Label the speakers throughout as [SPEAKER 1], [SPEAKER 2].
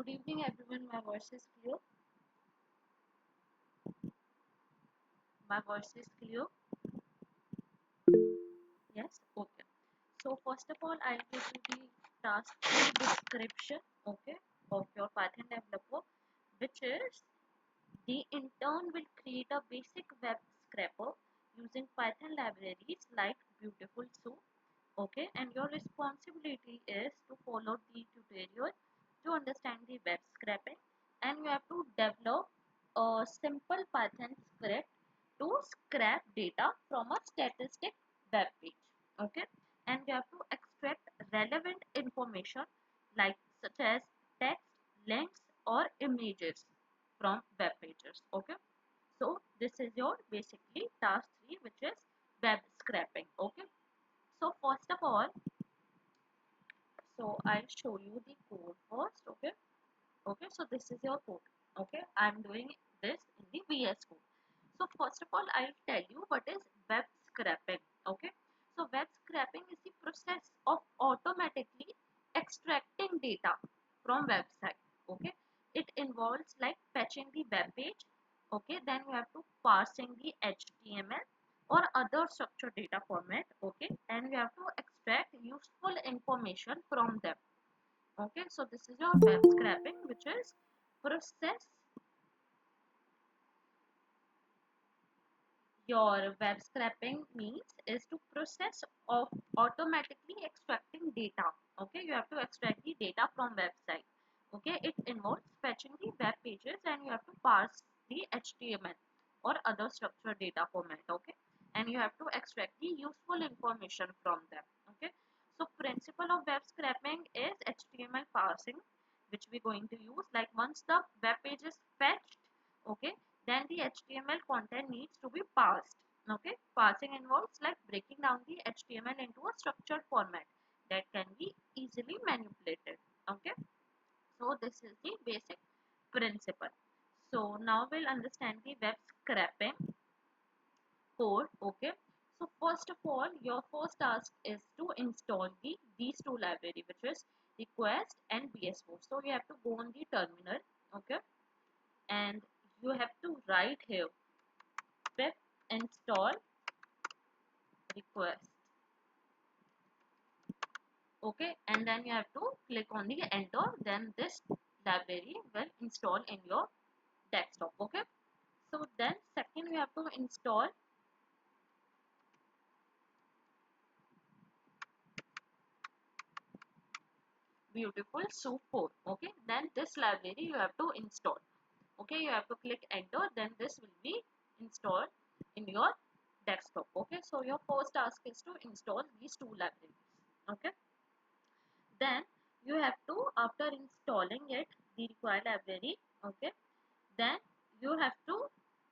[SPEAKER 1] Good evening, everyone. My voice is clear. My voice is clear. Yes. Okay. So first of all, I'll give you the task description. Okay, of your Python developer, which is the intern will create a basic web scraper using Python libraries like Beautiful Soup. Okay, and your responsibility is to follow the tutorial to understand the web scraping, and you have to develop a simple Python script to scrap data from a statistic web page. Okay, and you have to extract relevant information like such as text, links, or images from web pages. Okay, so this is your basically task 3, which is web scraping. Okay, so first of all, so I'll show you the code first. Okay, okay, so this is your code. Okay, I'm doing this in the VS Code. So first of all, I'll tell you what is web scraping. Okay, so web scraping is the process of automatically extracting data from website. Okay, it involves like fetching the web page. Okay, then you have to parsing the HTML or other structured data format. Okay, and you have to extract useful information from them. Okay, so this is your web scraping, which is process. Your web scraping means is to process of automatically extracting data. Okay, you have to extract the data from website. Okay, it involves fetching the web pages and you have to parse the HTML or other structured data format. Okay, and you have to extract the useful information from them. Okay, so principle of web scraping is HTML parsing, which we're going to use. Like once the web page is fetched, okay, then the HTML content needs to be parsed. Okay, parsing involves like breaking down the HTML into a structured format that can be easily manipulated. Okay, so this is the basic principle. So now we'll understand the web scraping code. Okay, so first of all, your first task is to install these two library, which is request and BS4. So you have to go on the terminal. Okay, and you have to write here pip install request. Okay, and then you have to click on the enter, then this library will install in your desktop. Okay, so then second you have to install Beautiful Soup 4. Okay, then this library you have to install. Okay, you have to click enter, then this will be installed in your desktop. Okay, so your first task is to install these two libraries. Okay, then you have to, after installing it, the required library, okay, then you have to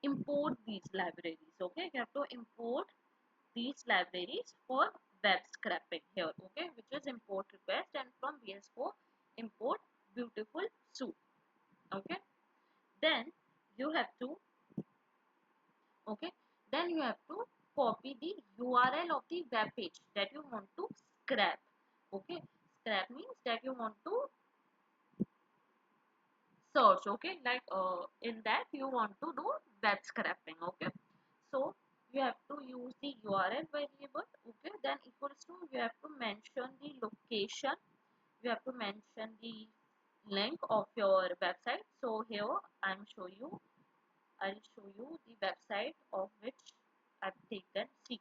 [SPEAKER 1] import these libraries. Okay, you have to import these libraries for web scraping here. Okay, which is import request, and from VS4 import Beautiful Soup. Okay, then you have to, okay, then you have to copy the URL of the web page that you want to scrap. Okay, scrap means that you want to search. Okay, like in that you want to do web scraping. Okay, so you have to use the URL variable. Okay, then equals to, you have to mention the location, you have to mention the link of your website. So here I'll show you the website of which I've taken. See,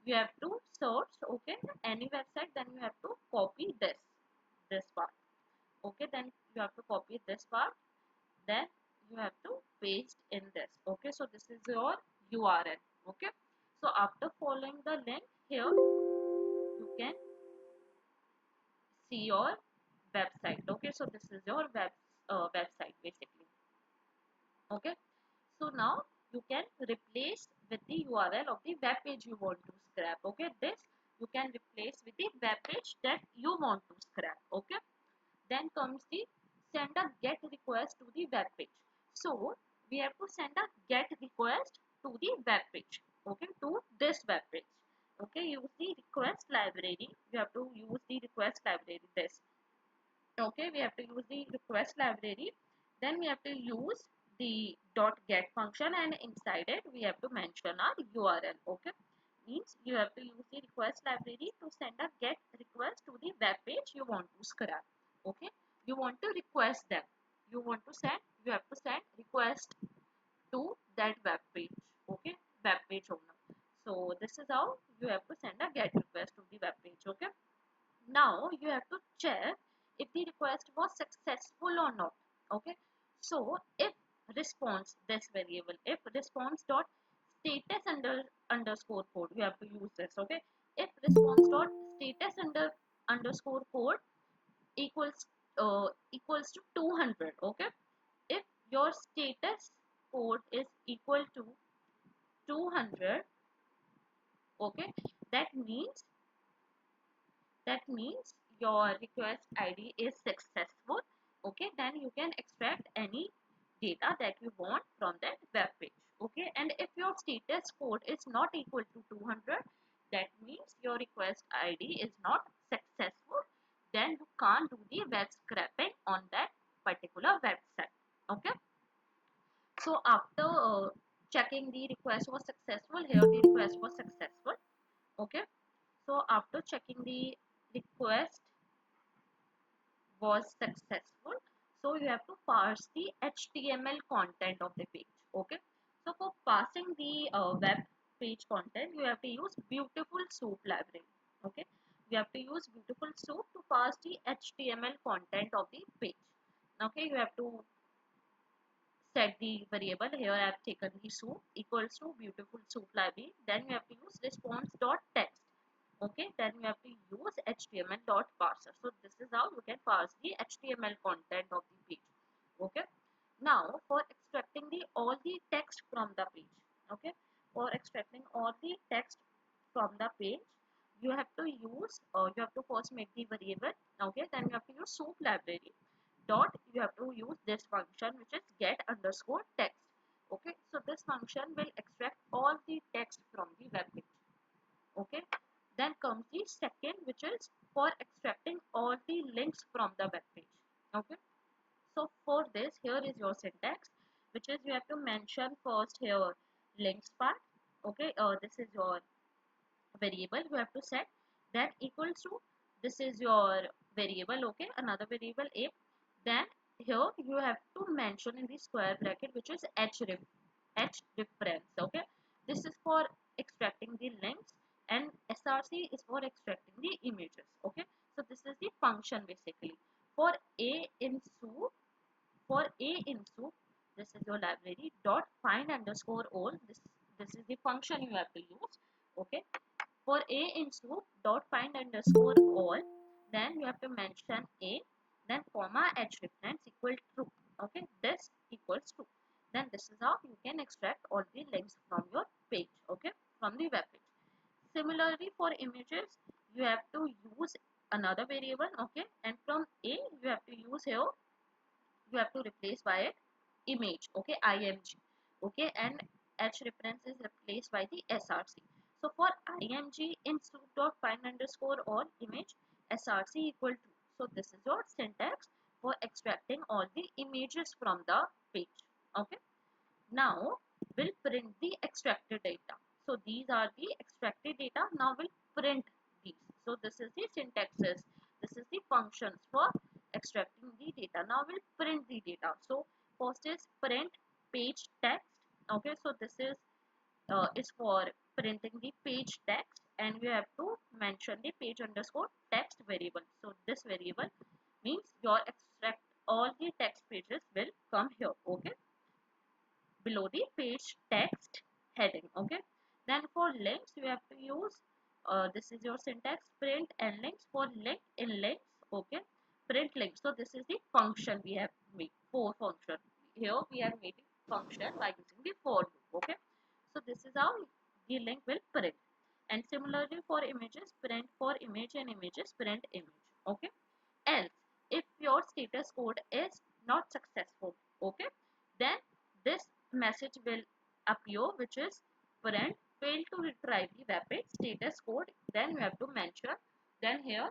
[SPEAKER 1] you have to search, okay, any website, then you have to copy this part. Okay, then you have to copy this part, then you have to paste in this. Okay, so this is your URL. Okay, so after following the link here, you can see your website. Okay, so this is your website basically. Okay, so now you can replace with the URL of the web page you want to scrap. Okay, this you can replace with the web page that you want to scrap. Okay, then comes the send a get request to the web page. So we have to send a get request to the web page. Okay, to this web page. Okay, use the request library. You have to use the request library. This. Okay, we have to use the request library. Then we have to use the .get function, and inside it we have to mention our URL. Okay, means you have to use the request library to send a get request to the web page you want to scrap. Okay, you want to request them. You want to send. You have to send request to that web page. Okay, web page owner. So this is how you have to send a get request to the web page. Okay, now you have to check if the request was successful or not. Okay, so if response, this variable, if response dot status underscore code, you have to use this. Okay, if response dot status underscore code equals equals to 200. Okay, if your status code is equal to 200, okay, that means your request id is successful. Okay, then you can extract any data that you want from that web page. Okay, and if your status code is not equal to 200, that means your request id is not successful. Then you can't do the web scraping on that particular website. Okay, so after checking the request was successful, here the request was successful. Okay, so after checking the request was successful, so you have to parse the html content of the page. Okay, so for passing the web page content, you have to use beautiful soup library. Okay, you have to use beautiful soup to pass the html content of the page. Okay, you have to set the variable. Here I have taken the soup equals to beautiful soup library. Then you have to use response dot text. Okay, then you have to use html dot parser. So this is how you can parse the html content of the page. Okay, now for extracting the all the text from the page. Okay, for extracting all the text from the page, you have to use you have to first make the variable. Okay, then you have to use soup library dot, you have to use this function which is get underscore text. Okay, so this function will extract all the text from the web page. Okay, then comes the second, which is for extracting all the links from the web page. Okay, so for this, here is your syntax, which is you have to mention first here links part. Okay, this is your variable you have to set, that equals to, this is your variable. Okay, another variable a, then here you have to mention in the square bracket, which is h reference. Okay, this is for extracting the links, and src is for extracting the images. Okay, so this is the function basically. For a in soup, for a in soup, this is your library dot find underscore all. This is the function you have to use. Okay, for a in soup dot find underscore all, then you have to mention a, then comma h reference equal true. Okay, this equals true. Then this is how you can extract all the links from your page. Okay, from the web page. Similarly, for images, you have to use another variable. Okay, and from a you have to use here, you have to replace by it image. Okay, img. Okay, and h reference is replaced by the src. So for img in soup dot find underscore all image src equal to, so this is your syntax for extracting all the images from the page. Okay, now we'll print the extracted data. So these are the extracted data. Now we'll print these. So this is the syntaxes. This is the functions for extracting the data. Now we'll print the data. So first is print page text. Okay, so this is for printing the page text, and we have to mention the page underscore text variable. So this variable means your extract all the text pages will come here. Okay, below the page text heading. Okay, then for links you have to use this is your syntax print and links. For link in links, okay, print links. So this is the function we have made, for function. Here we are making function by using the for loop. Okay, so this is how the link will print. And similarly for images, print for image and images print image. Okay, else if your status code is not successful, okay, then this message will appear, which is print failed to retrieve the web page status code. Then you have to mention, then here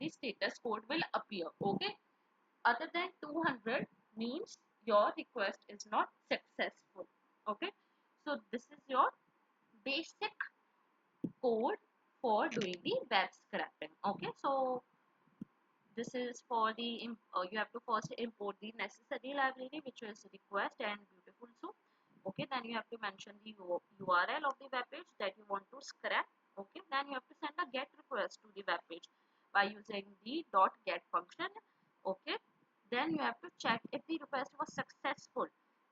[SPEAKER 1] the status code will appear. Okay, other than 200 means your request is not successful. Okay, so this is your basic code for doing the web scraping. Okay, so this is for the you have to first import the necessary library, which is request and beautiful soup. Okay, then you have to mention the URL of the web page that you want to scrap. Okay, then you have to send a get request to the web page by using the .get function. Okay, then you have to check if the request was successful.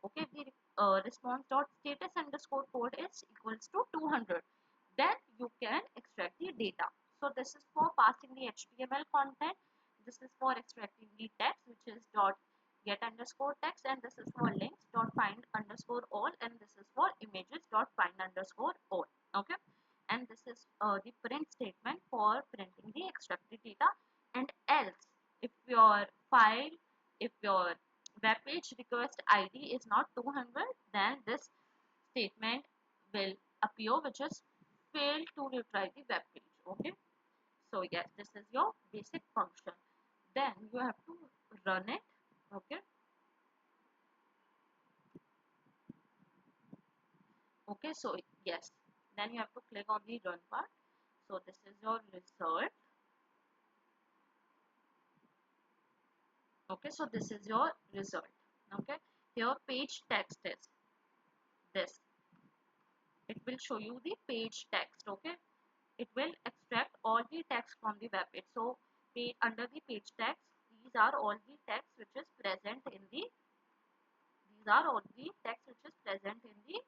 [SPEAKER 1] Okay, if the response dot status underscore code is equals to 200, then you can extract the data. So this is for passing the HTML content. This is for extracting the text, which is dot get underscore text, and this is for links dot find underscore all, and this is for images dot find underscore all. Okay, and this is the print statement for printing the extracted data. And else, if your file, if your web page request ID is not 200, then this statement will appear, which is failed to retry the web page. Okay, so yes, this is your basic function. Then you have to run it. Okay, okay, so yes, then you have to click on the run part. So this is your result. Okay, so this is your result. Okay, here page text is this. It will show you the page text. Okay, it will extract all the text from the web page. So under the page text, these are all the text which is present in the these are all the text which is present in the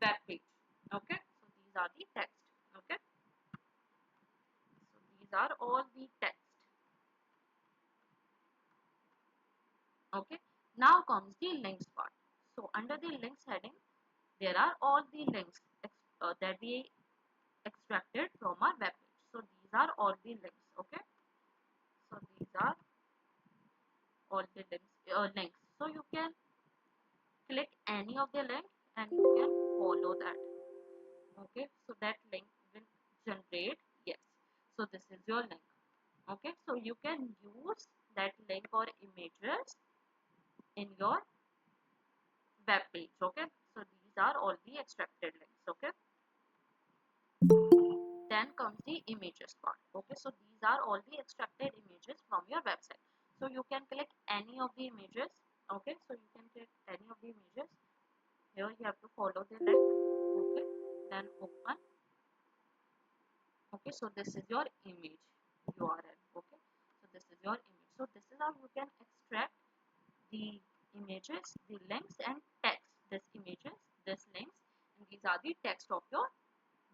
[SPEAKER 1] web page. Okay, so these are the text. Okay, so these are all the text. Okay, now comes the links part. So under the links heading, there are all the links that we extracted from our web page. So these are all the links. Okay, so these are all the links. So you can click any of the link and you can follow that. Okay, so that link will generate. Yes, so this is your link. Okay, so you can use that link or images in your web page. Okay, so these are all the extracted links. Okay, then comes the images part. Okay, so these are all the extracted images from your website. So you can click any of the images. Okay, so you can click any of the images. Here you have to follow the link. Okay, then open. Okay, so this is your image URL. Okay, so this is your image. So this is how you can extract the images, the links and text. This images, this links, and these are the text of your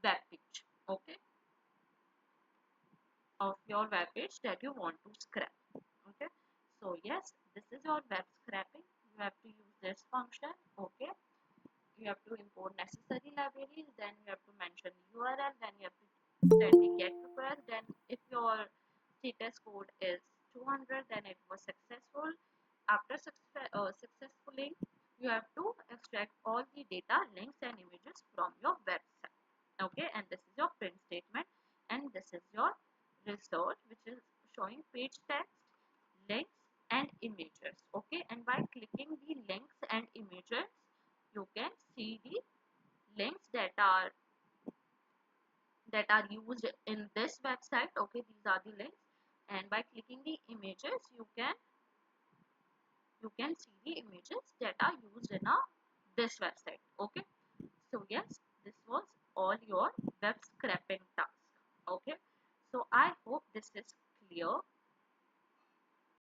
[SPEAKER 1] web page. Okay, of your web page that you want to scrap. Okay, so yes, this is your web scraping. You have to use this function. Okay, you have to import necessary libraries, then you have to mention URL, then you have to send the get request. Then if your status code is 200, then it was successful. After successfully, you have to extract all the data, links and images from your website. Okay, and this is your print statement, and this is your result, which is showing page text, links and images. Okay, and by clicking the links and images, you can see the links that are used in this website. Okay, these are the links, and by clicking the images, you can see the images that are used in this website. Okay, so yes, this was all your web scraping task. Okay, so I hope this is clear.